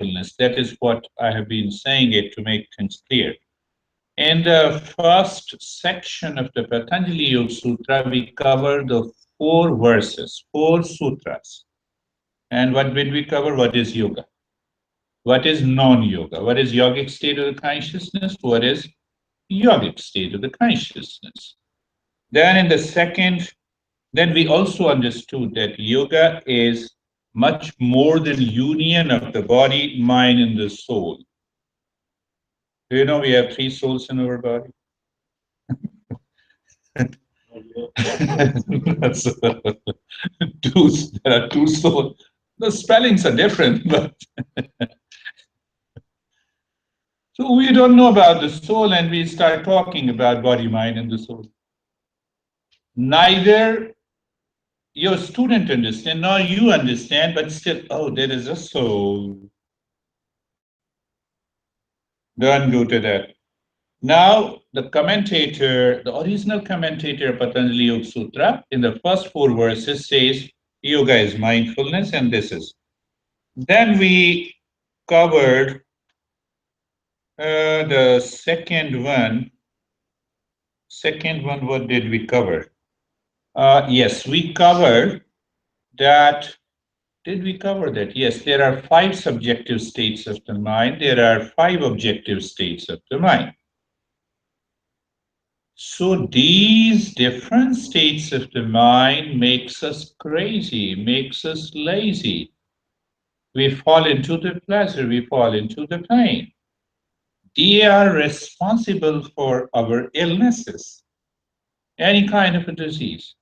mindfulness. That is what I have been saying it to make things clear. In the first section of the Patanjali Yoga Sutra, we cover the 4 verses, 4 sutras. And what did we cover? What is yoga? What is non-yoga? What is yogic state of the consciousness? What is yogic state of the consciousness? Then in the second, then we also understood that yoga is much more than union of the body, mind, and the soul. Do you know we have 3 souls in our body? That's, there are 2 souls. The spellings are different, but so we don't know about the soul, and we start talking about body, mind, and the soul. Neither your student understand, nor you understand, but still, oh, there is a soul. Don't go to that. Now, the commentator, the original commentator of Patanjali Yoga Sutra, in the first 4 verses says, yoga is mindfulness, and this is. Then we covered the second one. Second one, what did we cover? Yes, we covered that. Did we cover that? Yes, there are 5 subjective states of the mind. There are 5 objective states of the mind. So these different states of the mind makes us crazy, makes us lazy. We fall into the pleasure, we fall into the pain. They are responsible for our illnesses, any kind of a disease.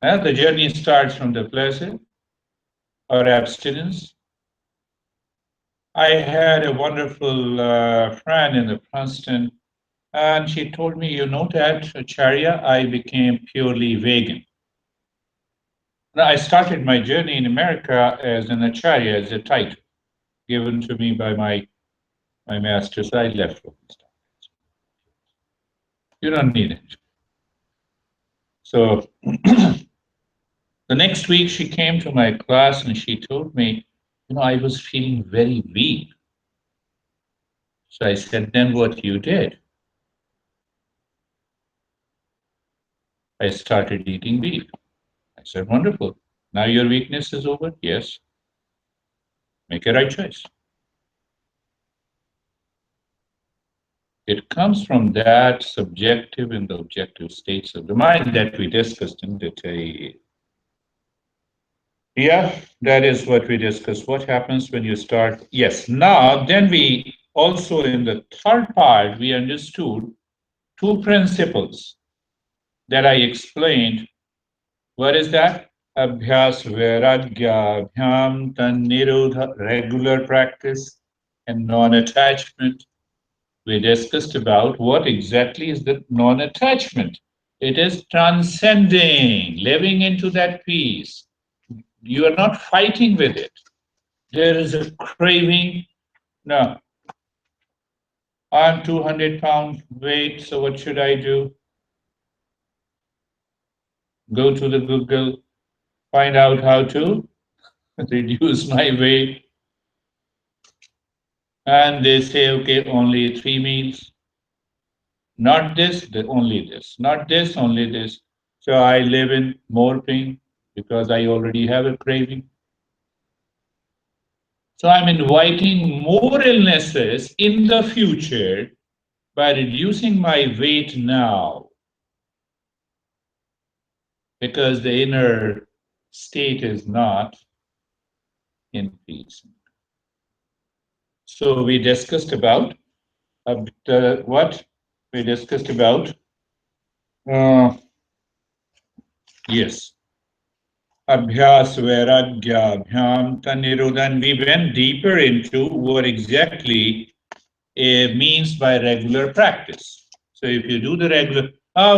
The journey starts from the pleasure or abstinence. I had a wonderful friend in the Princeton, and she told me, you know that, Acharya, I became purely vegan. I started my journey in America as an Acharya, as a title given to me by my masters. I left for this time. You don't need it. So the next week she came to my class and she told me, I was feeling very weak. So I said, then what you did? I started eating beef. I said, wonderful. Now your weakness is over? Yes. Make a right choice. It comes from that subjective and the objective states of the mind that we discussed in detail. Yeah, that is what we discussed. What happens when you start? Yes. Now, then we also in the third part, we understood 2 principles that I explained. What is that? Abhyas, Vairagya, Abhyam, Tannirodha, regular practice, and non-attachment. We discussed about what exactly is the non-attachment. It is transcending, living into that peace. You are not fighting with it. There is a craving. No, I'm 200 pounds weight, so what should I do? Go to the Google, find out how to reduce my weight. And they say, okay, only 3 meals. Not this, only this. Not this, only this. So I live in more pain because I already have a craving. So I'm inviting more illnesses in the future by reducing my weight now because the inner state is not in peace. So we discussed about what we discussed about. Yes. Abhyas, Vairagya, Abhyam, Tanirodhan. We went deeper into what exactly it means by regular practice. So if you do the regular,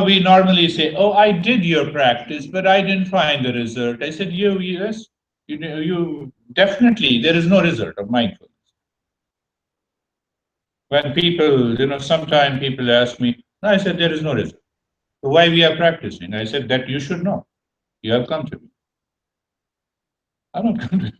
we normally say, oh, I did your practice, but I didn't find the result. I said, yes, you definitely, there is no result of mindfulness. When people, sometimes people ask me, I said, there is no result. So why we are practicing? I said, that you should know. You have come to me. I'm not going to.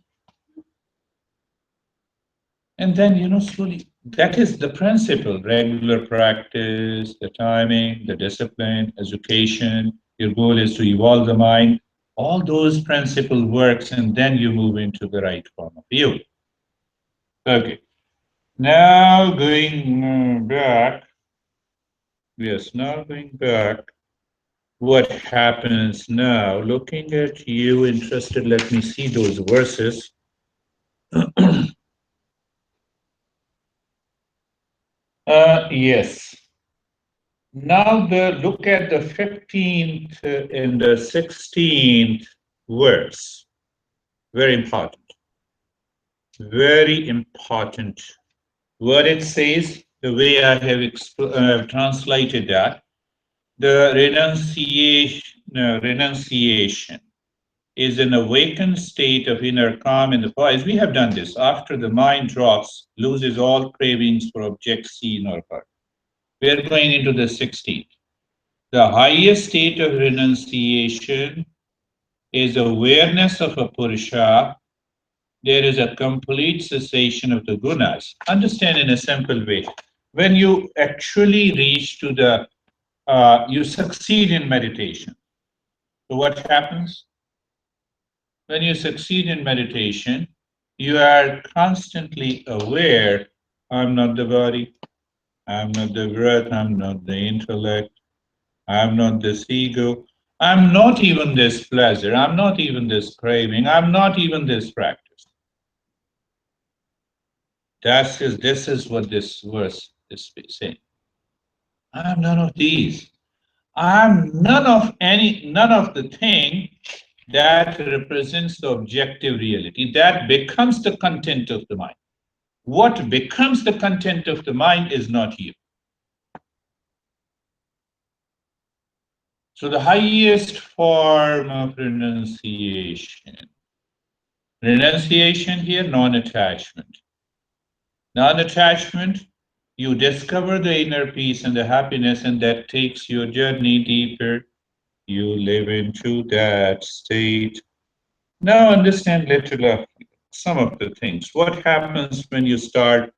And then, slowly, that is the principle: regular practice, the timing, the discipline, education. Your goal is to evolve the mind. All those principle works, and then you move into the right form of you. Okay. Now going back. Yes, now going back. What happens now? Looking at you, interested. Let me see those verses. Yes. Now look at the 15th and the 16th verse. Very important. Very important. What it says, the way I have translated that, the renunciation is an awakened state of inner calm in the poise. We have done this after the mind drops, loses all cravings for objects seen or heard. We are going into the 16th. The highest state of renunciation is awareness of a Purusha. There is a complete cessation of the gunas. Understand in a simple way. When you actually reach to you succeed in meditation. So what happens? When you succeed in meditation, you are constantly aware, I'm not the body, I'm not the breath, I'm not the intellect, I'm not this ego. I'm not even this pleasure. I'm not even this craving. I'm not even this practice. This is what this verse is saying. I'm none of these. I'm none of the thing that represents the objective reality. That becomes the content of the mind. What becomes the content of the mind is not you. So the highest form of renunciation. Renunciation here, non-attachment. Non-attachment, you discover the inner peace and the happiness, and that takes your journey deeper. You live into that state. Now understand little of some of the things. What happens when you start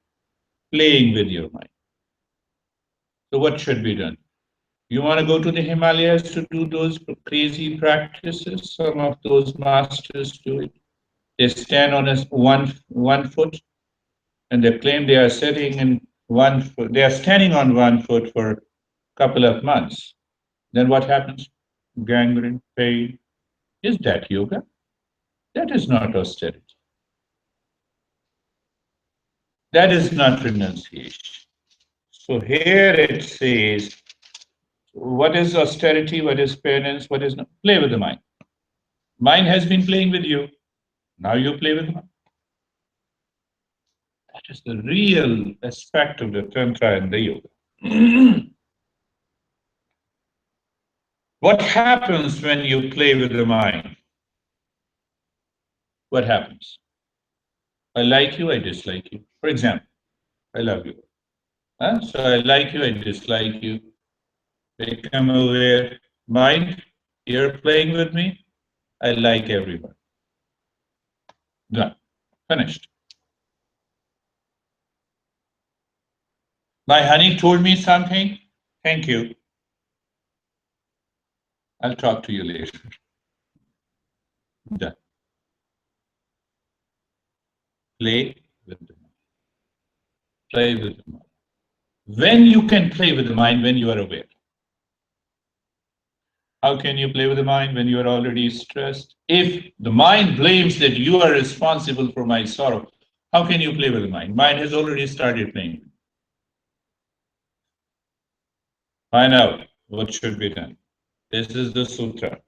playing with your mind? So what should be done? You want to go to the Himalayas to do those crazy practices? Some of those masters do it. They stand on one foot and they claim they are sitting in one foot. They are standing on one foot for a couple of months. Then what happens? Gangrene, pain. Is that yoga? That is not austerity. That is not renunciation. So here it says, what is austerity? What is penance? What is not? Play with the mind. Mind has been playing with you. Now you play with the mind. That is the real aspect of the Tantra and the yoga. What happens when you play with the mind? What happens? I like you, I dislike you. For example, I love you. So I like you, I dislike you. Become aware. Mind, you're playing with me. I like everyone. Done. Finished. My honey told me something. Thank you. I'll talk to you later. Done. Play with the mind. Play with the mind. When you can play with the mind, when you are aware. How can you play with the mind when you are already stressed? If the mind blames that you are responsible for my sorrow, how can you play with the mind? Mind has already started playing. Find out what should be done. This is the sutra.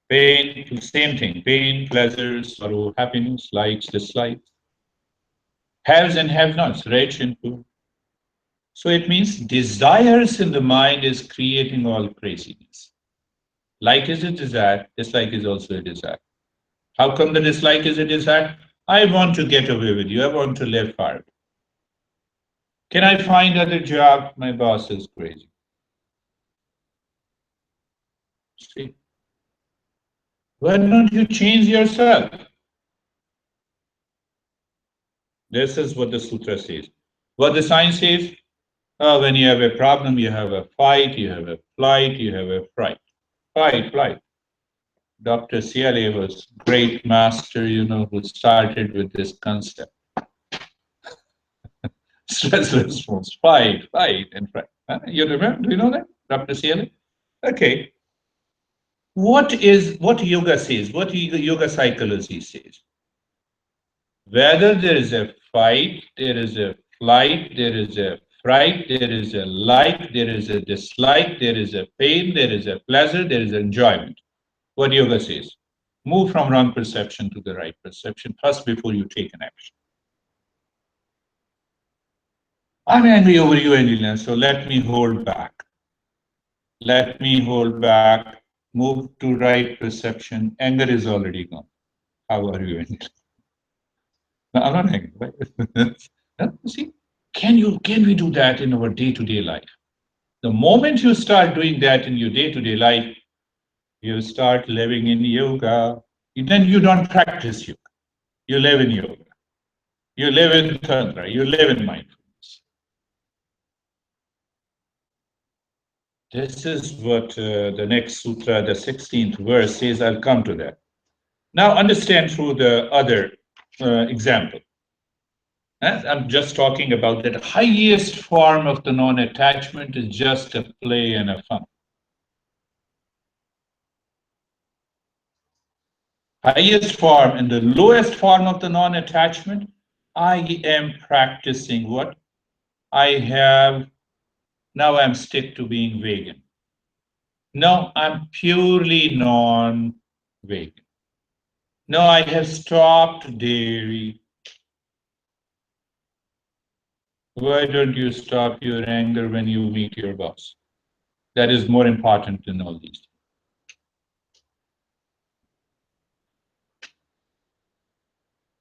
Pain, same thing. Pain, pleasure, sorrow, happiness, likes, dislikes. Haves and have nots, rich and poor. So it means desires in the mind is creating all craziness. Like is a desire, dislike is also a desire. How come the dislike is a desire? I want to get away with you. I want to live far. Can I find other job? My boss is crazy. See, why don't you change yourself? This is what the sutra says. What the science says, when you have a problem, you have a fight, you have a flight, you have a fright. Fight, flight. Dr. Ciale was great master, who started with this concept. Stress response, fight, and fright. You remember? Do you know that, Dr. Ciale? Okay. What yoga says? What yoga psychology says? Whether there is a fight, there is a flight, there is a fright, there is a like, there is a dislike, there is a pain, there is a pleasure, there is enjoyment. What yoga says? Move from wrong perception to the right perception first before you take an action. I'm angry over you, Angelina, so let me hold back. Let me hold back, move to right perception. Anger is already gone. How are you, Angelina? No, I'm not angry, right? See, can we do that in our day-to-day life? The moment you start doing that in your day-to-day life, you start living in yoga. Then you don't practice yoga. You live in yoga. You live in Tantra. You live in mindfulness. This is what the next sutra, the 16th verse says. I'll come to that. Now understand through the other example. I'm just talking about that highest form of the non-attachment is just a play and a fun. Highest form and the lowest form of the non-attachment, I am practicing what? Now I'm stick to being vegan. No, I'm purely non-vegan. No, I have stopped dairy. Why don't you stop your anger when you meet your boss? That is more important than all these.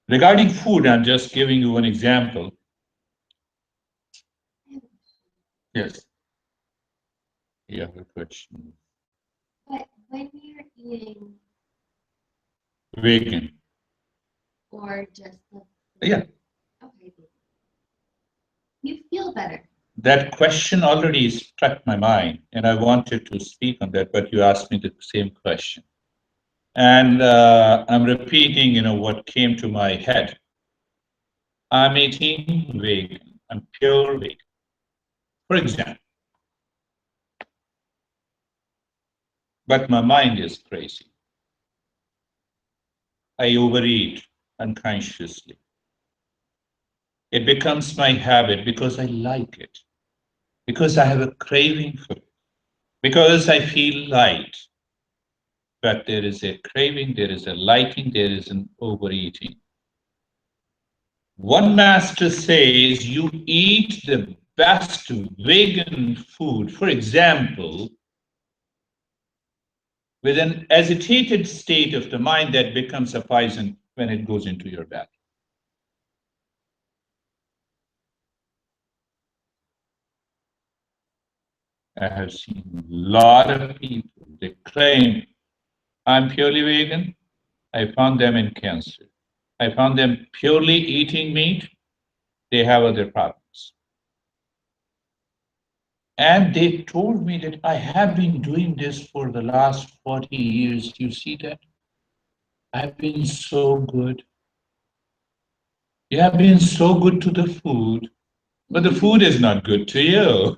Regarding food, I'm just giving you an example. Yes. You have a question. But when you're eating Vegan. Or just yeah. Okay. You feel better. That question already struck my mind, and I wanted to speak on that, but you asked me the same question. And I'm repeating, what came to my head. I'm eating vegan. I'm pure vegan. For example. But my mind is crazy. I overeat unconsciously. It becomes my habit because I like it, because I have a craving for it, because I feel light. But there is a craving, there is a liking, there is an overeating. One master says you eat the best vegan food, for example, with an agitated state of the mind that becomes a poison when it goes into your belly. I have seen a lot of people, they claim, I'm purely vegan. I found them in cancer. I found them purely eating meat. They have other problems. And they told me that I have been doing this for the last 40 years. You see that? I've been so good. You have been so good to the food, but the food is not good to you.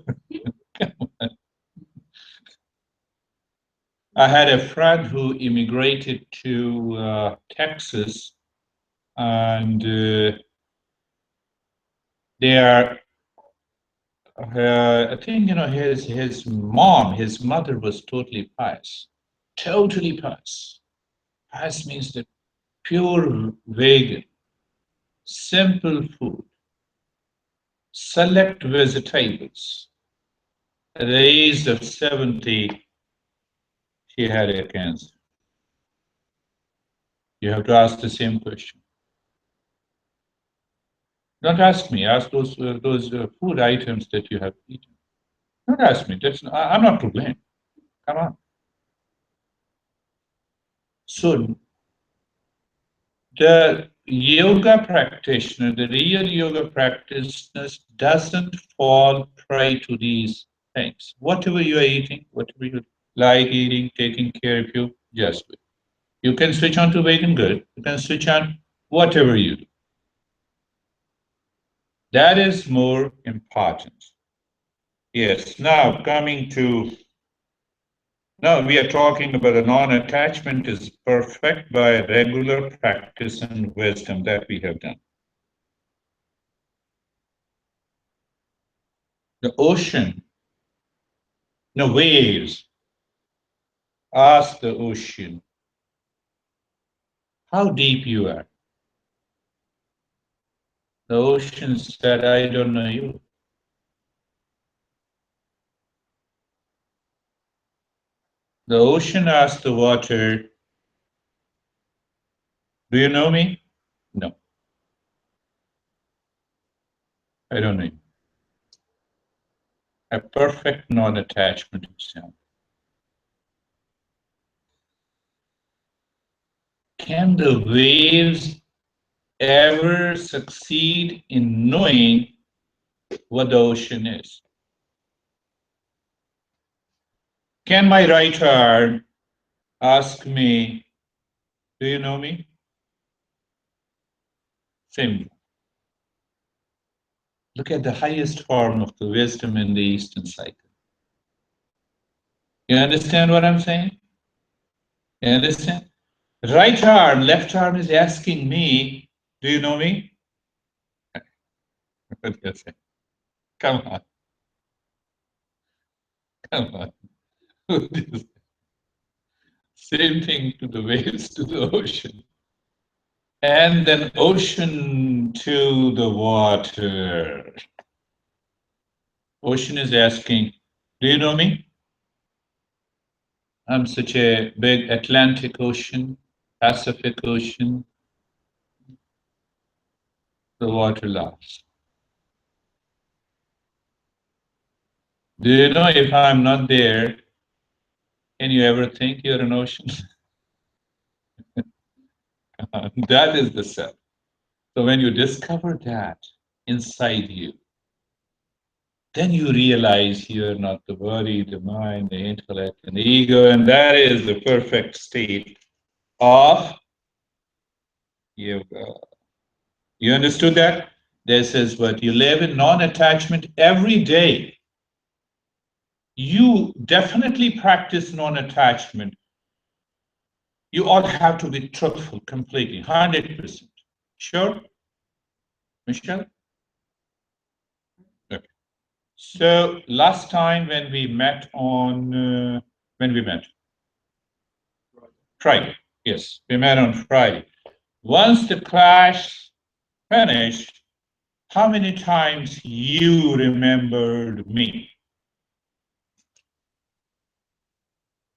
I had a friend who immigrated to Texas, and they are. I think his mom, his mother was totally pious, totally pious. Pious means that pure vegan, simple food, select vegetables. At the age of 70, she had a cancer. You have to ask the same question. Don't ask me. Ask those food items that you have eaten. Don't ask me. I'm not to blame. Come on. So the yoga practitioner, the real yoga practitioner doesn't fall prey to these things. Whatever you are eating, whatever you like eating, taking care of you, just do it. You can switch on to vegan good. You can switch on whatever you do. That is more important. Yes. Now we are talking about a non-attachment is perfect by regular practice and wisdom that we have done. The ocean, the waves, ask the ocean how deep you are. The ocean said, I don't know you. The ocean asked the water, do you know me? No, I don't know you. A perfect non-attachment example. Can the waves ever succeed in knowing what the ocean is? Can my right arm ask me, do you know me? Same. Look at the highest form of the wisdom in the Eastern cycle. You understand what I'm saying? You understand? Right arm, left arm is asking me, do you know me? Come on, come on. Same thing to the waves, to the ocean. And then ocean to the water. Ocean is asking, do you know me? I'm such a big Atlantic Ocean, Pacific Ocean. The water laughs. Do you know if I'm not there, can you ever think you're an ocean? That is the self. So when you discover that inside you, then you realize you're not the body, the mind, the intellect, and the ego, and that is the perfect state of yoga. You understood that? This is what you live in non-attachment every day. You definitely practice non-attachment. You all have to be truthful completely, 100%. Sure, Michelle? Okay. So last time when we met Friday. Yes, we met on Friday. Once the class finished, how many times you remembered me?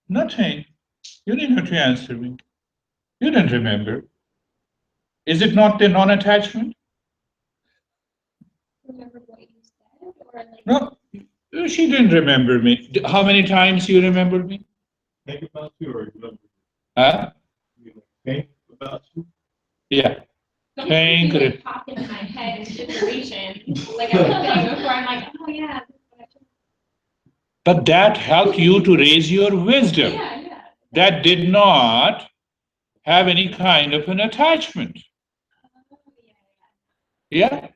Nothing. You didn't have to answer me. You didn't remember. Is it not the non-attachment? Remember what you said, or like? No, she didn't remember me. How many times you remembered me? Think about you or remember? Huh? You think about you? Yeah. Sometimes you like pop into my head in situations, like I was saying before, I'm like, oh yeah. But that helped you to raise your wisdom. Yeah. That did not have any kind of an attachment. Oh, Yeah?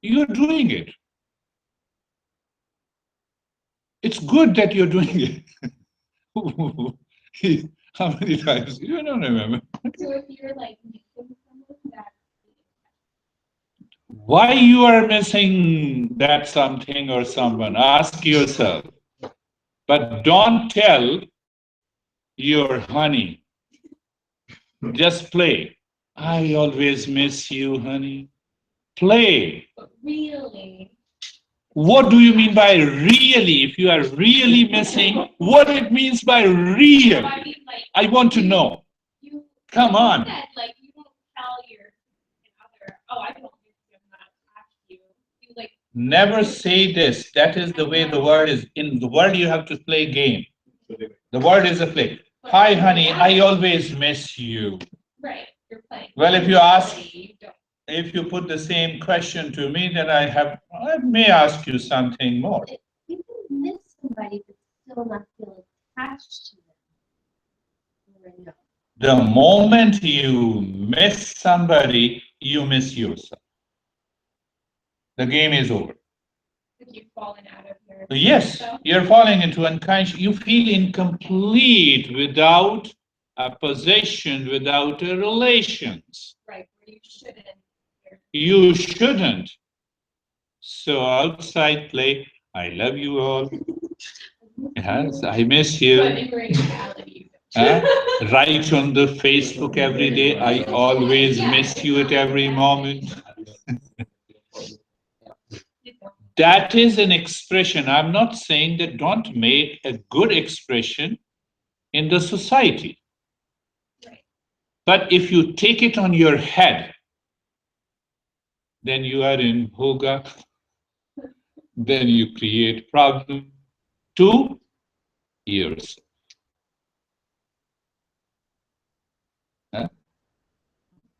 You're doing it. It's good that you're doing it. How many times? You don't remember. So if you're like missing someone, that's Why you are missing that something or someone? Ask yourself. But don't tell your honey. Just play. I always miss you, honey. Play. really. What do you mean by really? If you are really missing, what it means by real? I mean, like, I want to know. you Come on. said, like, you don't tell your other, oh, I don't miss you, I'm not attached to you. You like Never say this. That is the way the word is. In the world, you have to play game. The word is a play. Hi, honey, I always miss you. right. you're playing. Well, if you ask, You don't. if you put the same question to me, then I may ask you something more. You can miss somebody but still not feel attached to them. Or no. The moment you miss somebody, you miss yourself. The game is over. If you've fallen out of your. Yes, you're falling into unconscious. You feel incomplete without a possession, without a relations. Right, where you shouldn't. You shouldn't. So outside play, I love you all. Yes, I miss But you. in reality, you don't. Write on the Facebook every day, I always miss you at every moment. You don't. That is an expression. I'm not saying that don't make a good expression in the society. Right. But if you take it on your head, then you are in hoga, then you create problem to yourself. Huh?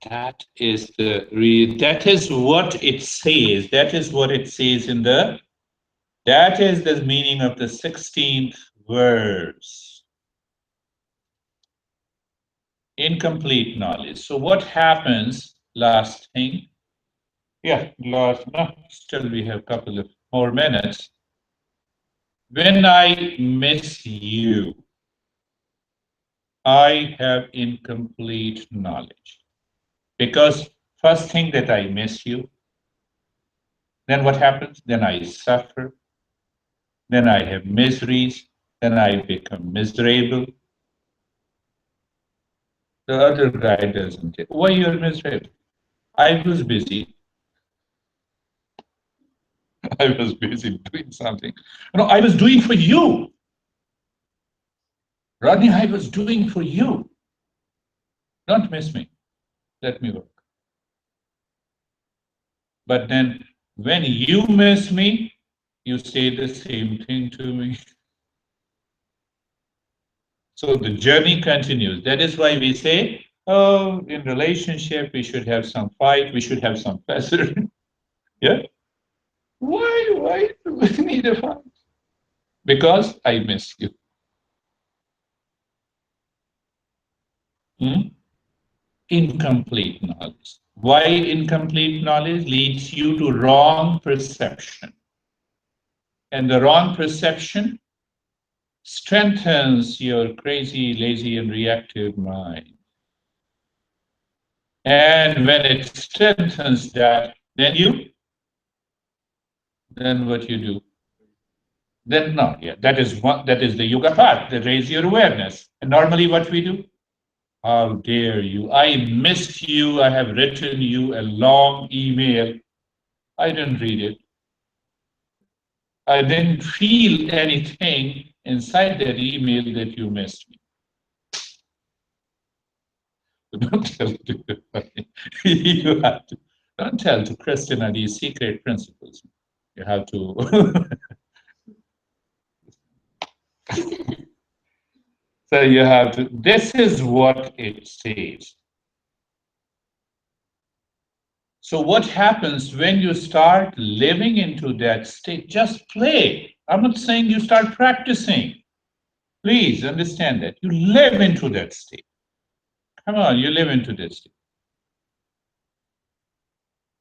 That is that is what it says. That is what it says that is the meaning of the 16th verse. Incomplete knowledge. So what happens, last thing? Yeah, last, no, still we have a couple of more minutes. When I miss you, I have incomplete knowledge. Because first thing that I miss you, then what happens? Then I suffer, then I have miseries, then I become miserable. The other guy doesn't. Why you're miserable? I was busy. I was busy doing something. No, I was doing for you. Rodney, I was doing for you. Don't miss me. Let me work. But then when you miss me, you say the same thing to me. So the journey continues. That is why we say, oh, in relationship, we should have some fight, we should have some pleasure. Yeah? Why do we need a fight? Because I miss you. Hmm? Incomplete knowledge. Why incomplete knowledge leads you to wrong perception? And the wrong perception strengthens your crazy, lazy, and reactive mind. And when it strengthens that, then what you do? Then no, yeah, that is the yoga path, that raise your awareness. And normally what we do? How dare you? I missed you. I have written you a long email. I didn't read it. I didn't feel anything inside that email that you missed me. Don't tell to you have to don't tell to Christina these secret principles. You have to so you have to this is what it says. So what happens when you start living into that state? Just play. I'm not saying you start practicing. Please understand that. You live into that state. Come on, you live into this state.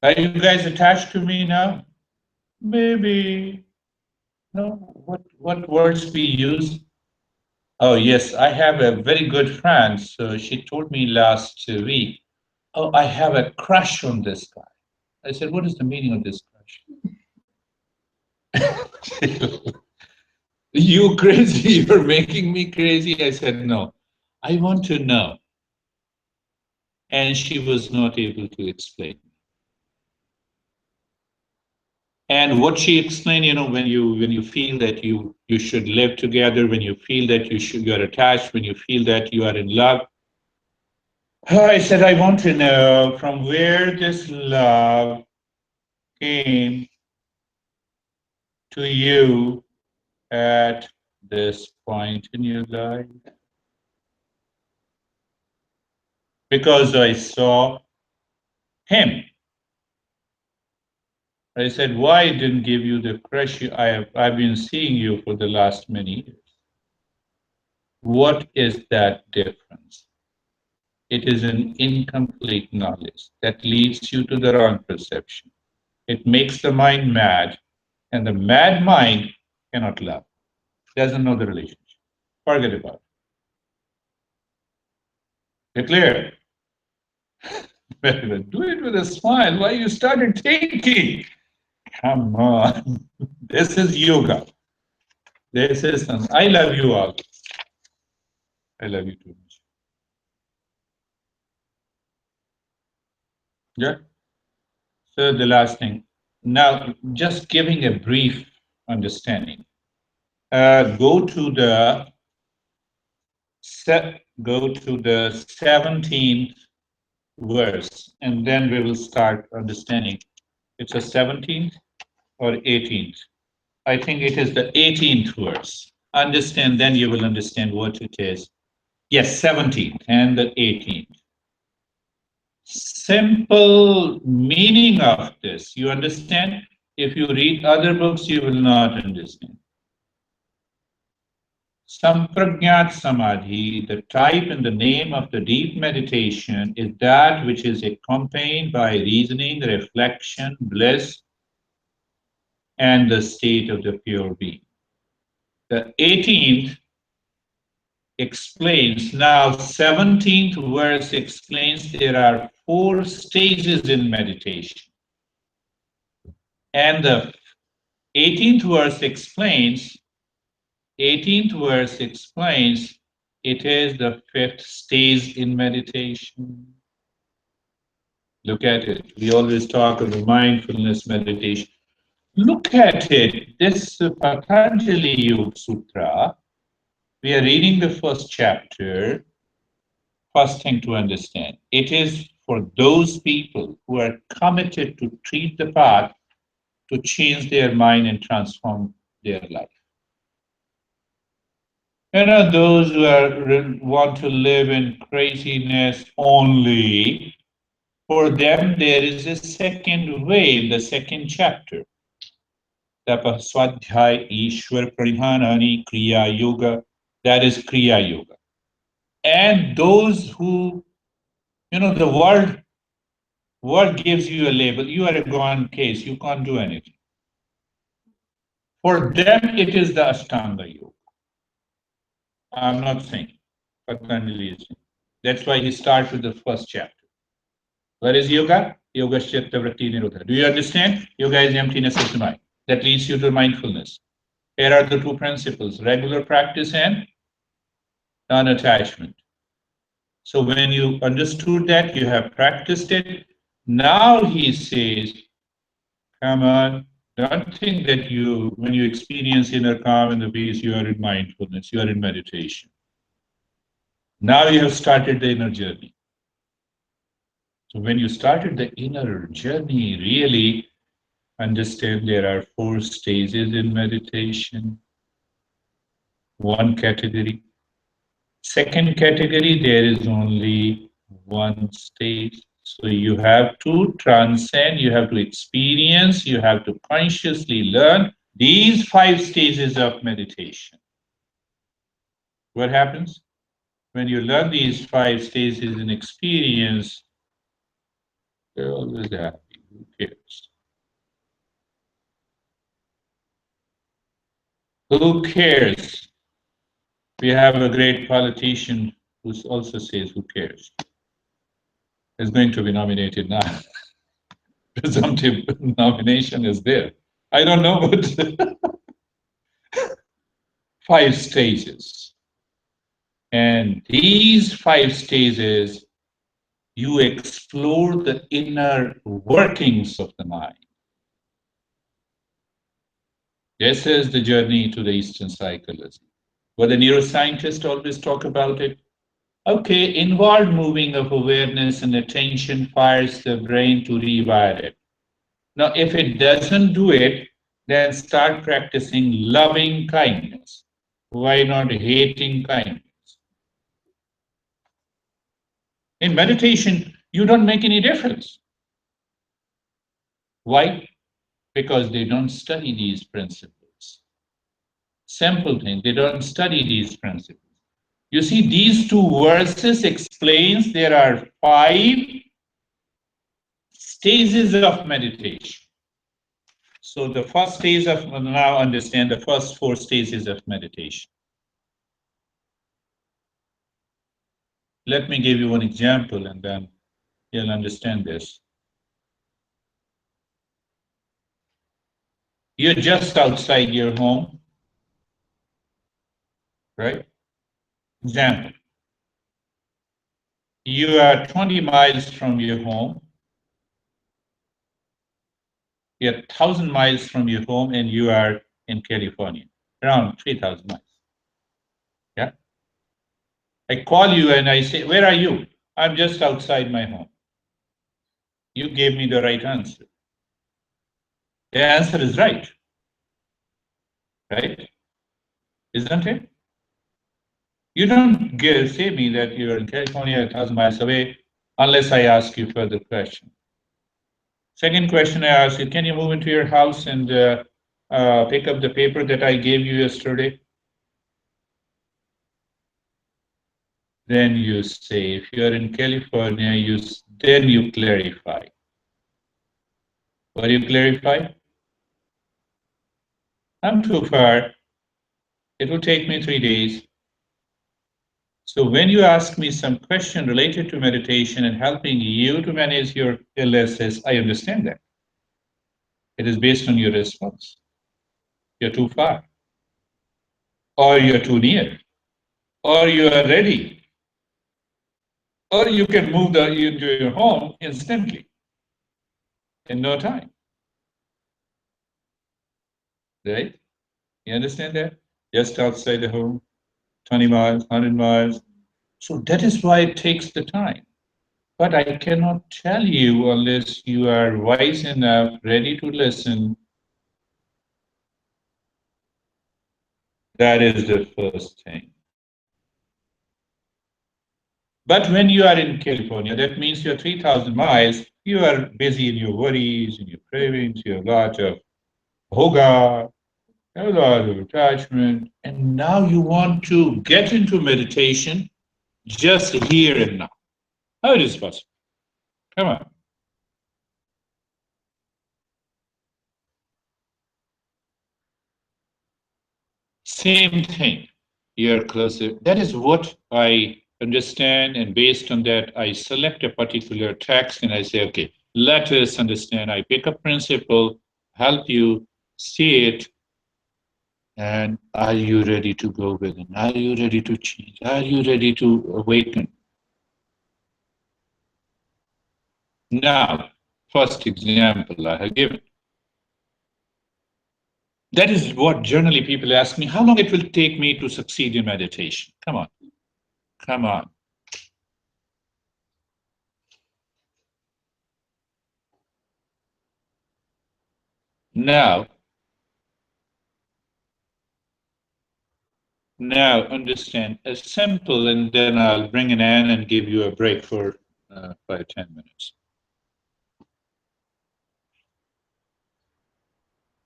Are you guys attached to me now? Maybe. No. What words we use? Oh yes, I have a very good friend. So she told me last week, oh, I have a crush on this guy. I said, what is the meaning of this crush? You crazy, you're making me crazy. I said, no, I want to know. And she was not able to explain. And what she explained, when you feel that you should live together, when you feel that you're attached, when you feel that you are in love. I said, I want to know from where this love came to you at this point in your life. because I saw him. I said, why didn't give you the crush? I've been seeing you for the last many years. What is that difference? It is an incomplete knowledge that leads you to the wrong perception. It makes the mind mad, and the mad mind cannot love. Doesn't know the relationship. Forget about it. You're clear? Do it with a smile. Why you started thinking? Come on. This is yoga. This is I love you all. I love you too much. Yeah. So the last thing. Now, just giving a brief understanding. Go to the 17th verse, and then we will start understanding. It's a 17th or 18th. I think it is the 18th verse. Understand, then you will understand what it is. Yes, 17th and the 18th. Simple meaning of this, you understand? If you read other books, you will not understand. Sampragnat Samadhi, the type and the name of the deep meditation, is that which is accompanied by reasoning, reflection, bliss, and the state of the pure being. The 18th explains, now 17th verse explains there are 4 stages in meditation. And the 18th verse explains it is the 5th stage in meditation. Look at it. We always talk of the mindfulness meditation. Look at it. This Patanjali Yoga Sutra, we are reading the first chapter. First thing to understand, it is for those people who are committed to treat the path to change their mind and transform their life. Those who want to live in craziness only, for them there is a second way in the second chapter. Tapaswadhyay Ishwar Pranidhanani Kriya Yoga, that is Kriya Yoga. And those who, the world gives you a label, you are a gone case, you can't do anything. For them, it is the Ashtanga Yoga. I'm not saying, Patanjali is saying. That's why he starts with the first chapter. What is yoga? Yoga is Chitta Vritti Nirodha. Do you understand? Yoga is emptiness of the mind. That leads you to mindfulness. Here are the 2 principles, regular practice and non-attachment. So when you understood that, you have practiced it. Now he says, come on, don't think that when you experience inner calm and the peace, you are in mindfulness, you are in meditation. Now you have started the inner journey. So when you started the inner journey, really understand there are 4 stages in meditation. 1 category. Second category, there is only 1 stage. So you have to transcend, you have to experience, you have to consciously learn these 5 stages of meditation. What happens? When you learn these 5 stages in experience, you're always happy. Who cares? Who cares? We have a great politician who also says, who cares? Is going to be nominated now. Presumptive nomination is there. I don't know, but 5 stages. And these 5 stages, you explore the inner workings of the mind. This is the journey to the Eastern psychology. Where the neuroscientists always talk about it. Okay, inward moving of awareness and attention fires the brain to rewire it. Now, if it doesn't do it, then start practicing loving kindness. Why not hating kindness? In meditation, you don't make any difference. Why? Because they don't study these principles. Simple thing, they don't study these principles. You see, these two verses explains there are 5 stages of meditation. So the first stage of, now understand the first 4 stages of meditation. Let me give you one example and then you'll understand this. You're just outside your home, right? Example. You are 20 miles from your home. You're 1,000 miles from your home and you are in California, around 3,000 miles. Yeah. I call you and I say, where are you? I'm just outside my home. You gave me the right answer. The answer is right. Right? Isn't it? You don't say me that you're in California, 1,000 miles away, unless I ask you further question. Second question I ask you, can you move into your house and pick up the paper that I gave you yesterday? Then you say, if you're in California, then you clarify. What do you clarify? I'm too far. It will take me 3 days. So when you ask me some question related to meditation and helping you to manage your illnesses, I understand that. It is based on your response. You're too far, or you're too near, or you are ready, or you can move into your home instantly in no time. Right? You understand that? Just outside the home, 20 miles, 100 miles. So that is why it takes the time. But I cannot tell you unless you are wise enough, ready to listen. That is the first thing. But when you are in California, that means you're 3,000 miles, you are busy in your worries, in your cravings, you have a lot of hoga, a lot of attachment, and now you want to get into meditation just here and now. How it is possible? Come on. Same thing. You're closer. That is what I understand, and based on that, I select a particular text and I say, okay, let us understand. I pick a principle, help you see it, and are you ready to go within? Are you ready to change? Are you ready to awaken? Now, first example I have given. That is what generally people ask me, how long it will take me to succeed in meditation? Come on. Come on. Now understand a simple, and then I'll bring an end and give you a break for 5-10 minutes.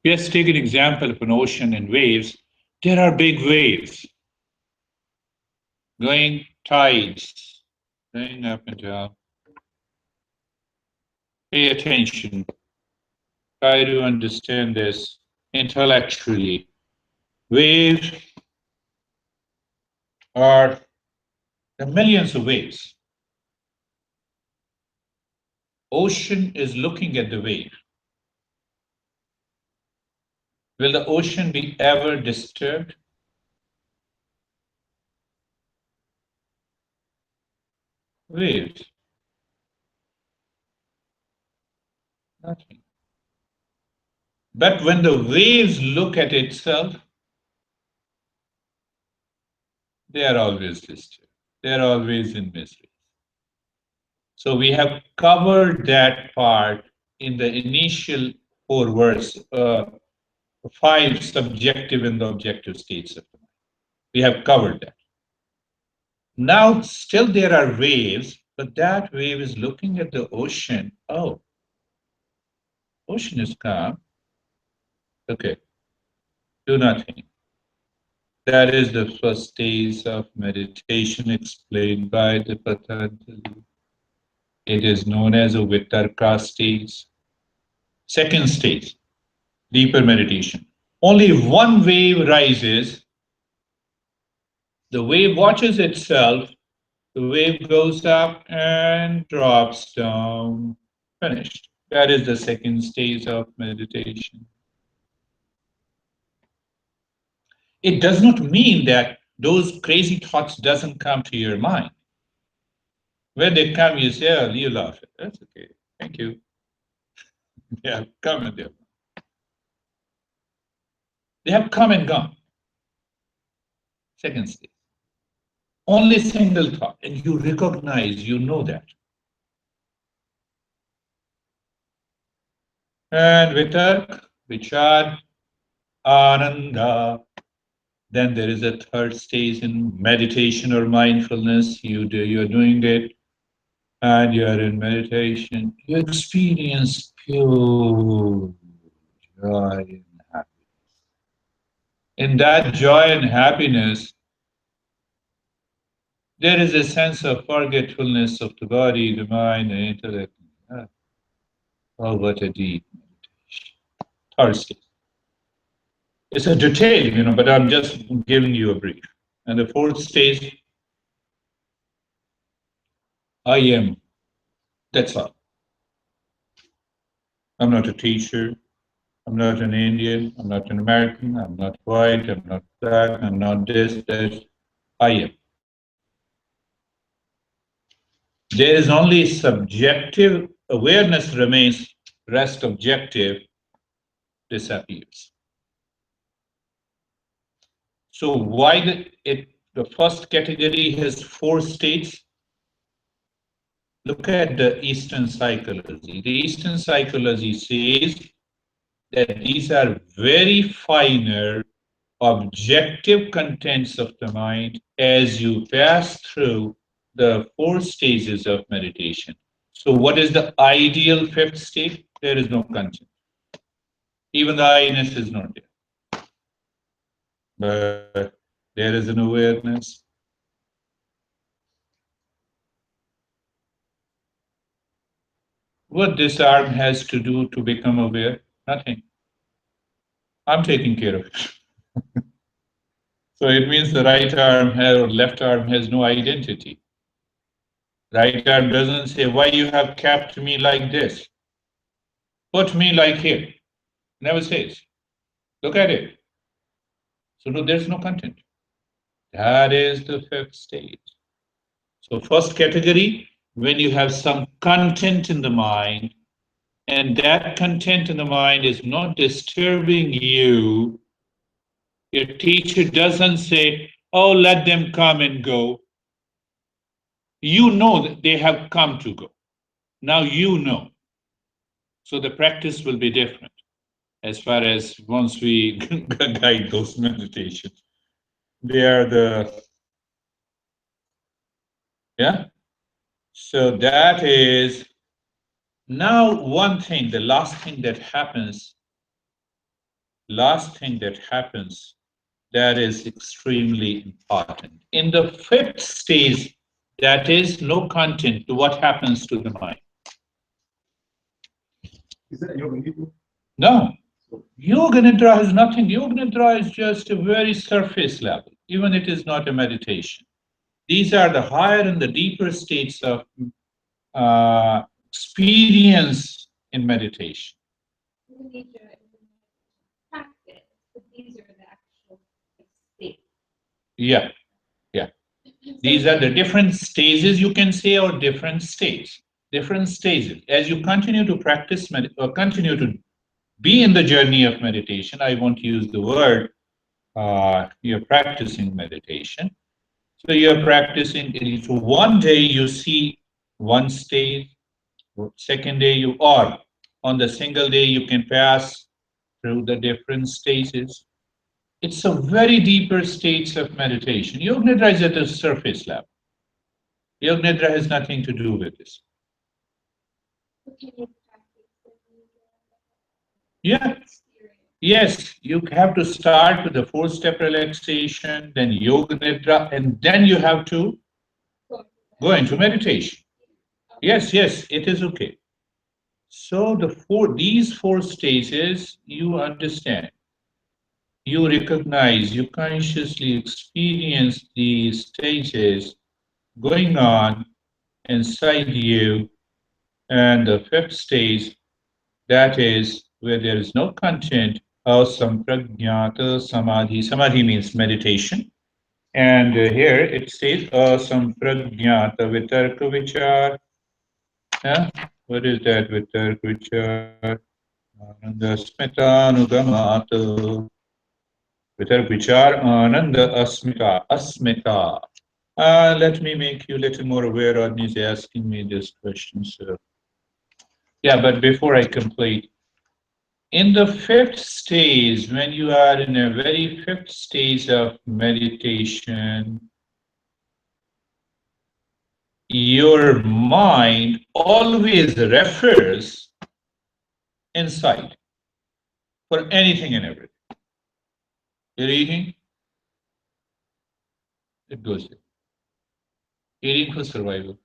Let's take an example of an ocean and waves. There are big waves going tides, going up and down. Pay attention. Try to understand this intellectually. Waves are the millions of waves. Ocean is looking at the wave. Will the ocean be ever disturbed? Waves. Nothing. But when the waves look at itself, they are always disturbed. They are always in misery. So we have covered that part in the initial 4 verses, 5 subjective and objective states of the mind. We have covered that. Now, still there are waves, But that wave is looking at the ocean. Oh, ocean is calm. Okay, do nothing. That is the first stage of meditation explained by the Patanjali. It is known as a Vitarka stage. Second stage, deeper meditation. Only one wave rises. The wave watches itself. The wave goes up and drops down. Finished. That is the second stage of meditation. It does not mean that those crazy thoughts doesn't come to your mind. When they come, you say, oh, you laugh. That's okay. Thank you. Yeah, come and go. They have come and gone. Second stage. Only single thought, and you recognize, you know that. And vitark, vichar, ananda. Then there is a third stage in meditation or mindfulness. You're doing it, and you're in meditation. You experience pure joy and happiness. In that joy and happiness, there is a sense of forgetfulness of the body, the mind, the intellect. Oh, what a deep meditation. Third stage. It's a detail, but I'm just giving you a brief. And the fourth stage, I am. That's all. I'm not a teacher. I'm not an Indian. I'm not an American. I'm not white. I'm not black. I'm not this, that. I am. There is only subjective awareness remains, rest objective disappears. So why the first category has 4 states? Look at the Eastern psychology. The Eastern psychology says that these are very finer objective contents of the mind as you pass through the 4 stages of meditation. So what is the ideal 5th state? There is no content. Even the I-ness is not there. But there is an awareness. What this arm has to do to become aware? Nothing. I'm taking care of it. So it means the right arm or left arm has no identity. Right arm doesn't say, why you have kept me like this? Put me like here. Never says. Look at it. So no, there's no content. That is the 5th stage. So first category, when you have some content in the mind, and that content in the mind is not disturbing you, your teacher doesn't say, oh, let them come and go. You know that they have come to go. Now you know. So the practice will be different as far as once we guide those meditations. They are yeah. So that is now one thing, the last thing that happens, that is extremely important. In the 5th stage, that is no content, what happens to the mind? Is that yoga nidra? No. Yoga nidra has nothing. Yoga nidra is just a very surface level, even it is not a meditation. These are the higher and the deeper states of experience in meditation. We need to practice, but these are the actual states. Yeah. These are the different stages, you can say, or different states. Different stages. As you continue to practice or continue to be in the journey of meditation, I won't use the word you're practicing meditation. So you're practicing, so one day you see one stage, second day you are on the single day you can pass through the different stages. It's a very deeper states of meditation. Yoga Nidra is at the surface level. Yoga Nidra has nothing to do with this. Yeah. Yes, you have to start with the 4-step relaxation, then Yoga Nidra, and then you have to go into meditation. Yes, yes, it is okay. So these 4 stages, you understand. You recognize, you consciously experience these stages going on inside you. And the 5th stage, that is where there is no content, asampragnata samadhi. Samadhi means meditation. And here it says asampragnata vitarka vichar. Yeah? What is that vitarka vichar? Ananda smita anugamata. Vitarka vichar ananda asmita. Let me make you a little more aware. Rodney is asking me this question, sir. Yeah, but before I complete, in the 5th stage, when you are in a very 5th stage of meditation, your mind always refers inside for anything and everything. You're eating, it goes there. Eating for survival.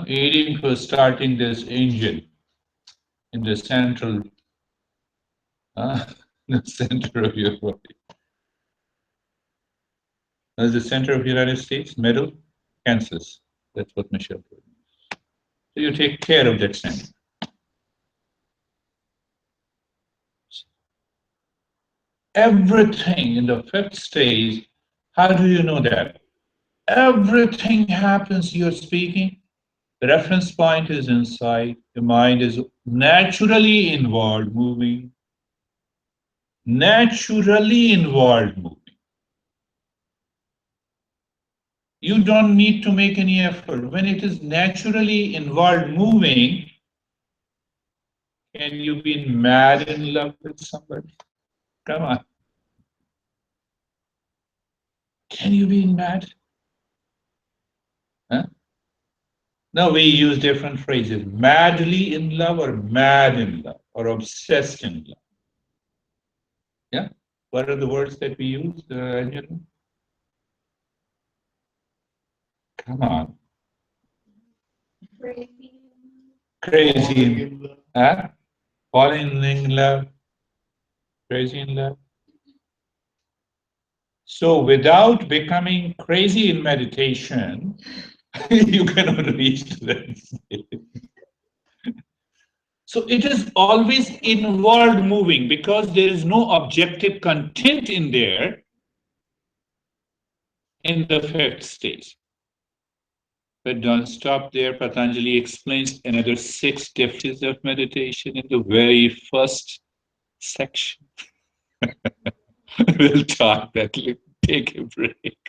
Eating for starting this engine in the central, the center of your body. That's the center of the United States, middle, Kansas. That's what Michelle told me. So you take care of that center. Everything in the 5th stage, how do you know that? Everything happens, you're speaking, the reference point is inside, the mind is naturally involved, moving, naturally involved, moving. You don't need to make any effort. When it is naturally involved, moving, can you be mad in love with somebody? Come on. Can you be mad? Huh? No, we use different phrases. Madly in love or mad in love or obsessed in love. Yeah? What are the words that we use, Anjali? Come on. Crazy in love. Huh? Falling in love. Crazy in love. So without becoming crazy in meditation, you cannot reach to that state. So it is always inward moving because there is no objective content in there in the 5th stage. But don't stop there. Patanjali explains another 6 stages of meditation in the very first section. We'll talk that. Take a break.